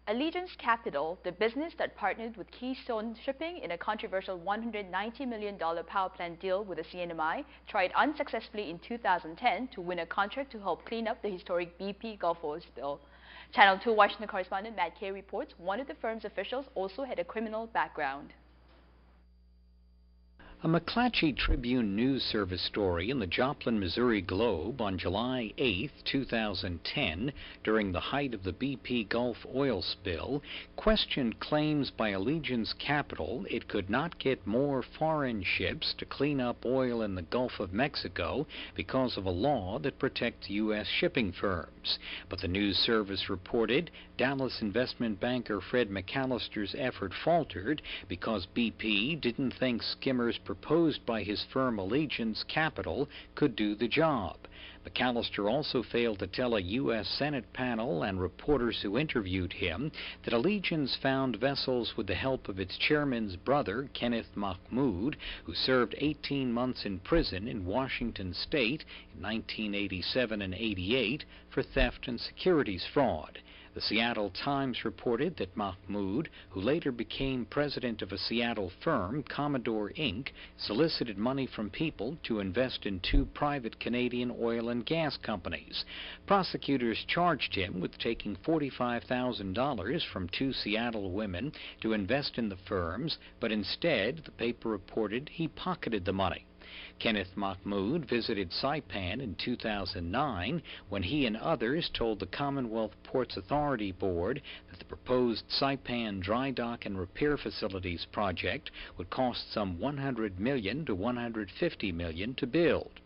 Allegiance Capital, the business that partnered with Keystone Shipping in a controversial $190 million power plant deal with the CNMI, tried unsuccessfully in 2010 to win a contract to help clean up the historic BP Gulf oil spill. Channel 2 Washington correspondent Kaye reports one of the firm's officials also had a criminal background. A McClatchy Tribune News Service story in the Joplin, Missouri Globe on July 8, 2010, during the height of the BP Gulf oil spill, questioned claims by Allegiance Capital it could not get more foreign ships to clean up oil in the Gulf of Mexico because of a law that protects U.S. shipping firms. But the news service reported Dallas investment banker Fred McAllister's effort faltered because BP didn't think skimmers proposed by his firm Allegiance Capital could do the job. McAllister also failed to tell a U.S. Senate panel and reporters who interviewed him that Allegiance found vessels with the help of its chairman's brother, Kenneth Mahmoud, who served 18 months in prison in Washington state in 1987 and 88 for theft and securities fraud. The Seattle Times reported that Mahmoud, who later became president of a Seattle firm, Commodore Inc., solicited money from people to invest in two private Canadian oil and gas companies. Prosecutors charged him with taking $45,000 from two Seattle women to invest in the firms, but instead, the paper reported, he pocketed the money. Kenneth Mahmoud visited Saipan in 2009 when he and others told the Commonwealth Ports Authority Board that the proposed Saipan dry dock and repair facilities project would cost some $100 million to $150 million to build.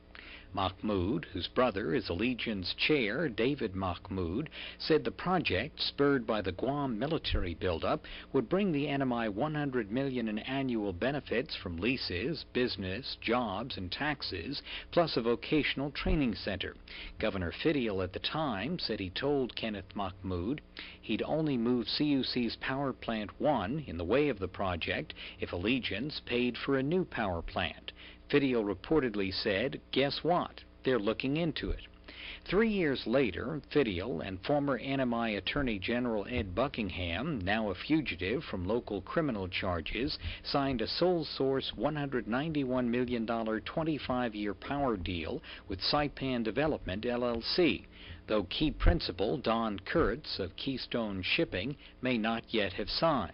Mahmoud, whose brother is Allegiance chair David Mahmoud, said the project, spurred by the Guam military buildup, would bring the NMI $100 million in annual benefits from leases, business, jobs, and taxes, plus a vocational training center. Governor Fidel at the time said he told Kenneth Mahmoud he'd only move CUC's Power Plant 1 in the way of the project if Allegiance paid for a new power plant. Fidel reportedly said, "Guess what? They're looking into it." 3 years later, Fidel and former NMI Attorney General Ed Buckingham, now a fugitive from local criminal charges, signed a sole source $191 million 25-year power deal with Saipan Development, LLC, though key principal Don Kurtz of Keystone Shipping may not yet have signed.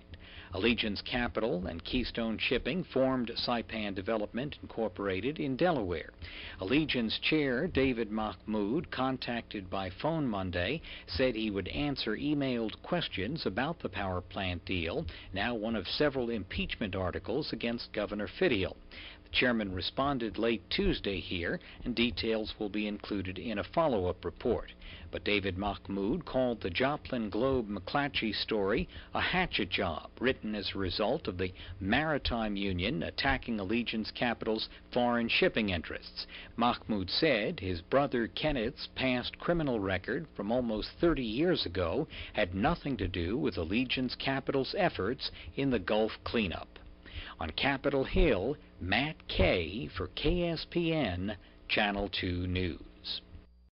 Allegiance Capital and Keystone Shipping formed Saipan Development Incorporated in Delaware. Allegiance chair David Mahmoud, contacted by phone Monday, said he would answer emailed questions about the power plant deal, now one of several impeachment articles against Governor Fidel. The chairman responded late Tuesday here, and details will be included in a follow-up report. But David Mahmoud called the Joplin Globe McClatchy story a hatchet job written as a result of the Maritime Union attacking Allegiance Capital's foreign shipping interests. Mahmoud said his brother Kenneth's past criminal record from almost 30 years ago had nothing to do with Allegiance Capital's efforts in the Gulf cleanup. On Capitol Hill, Kaye for KSPN, Channel 2 News.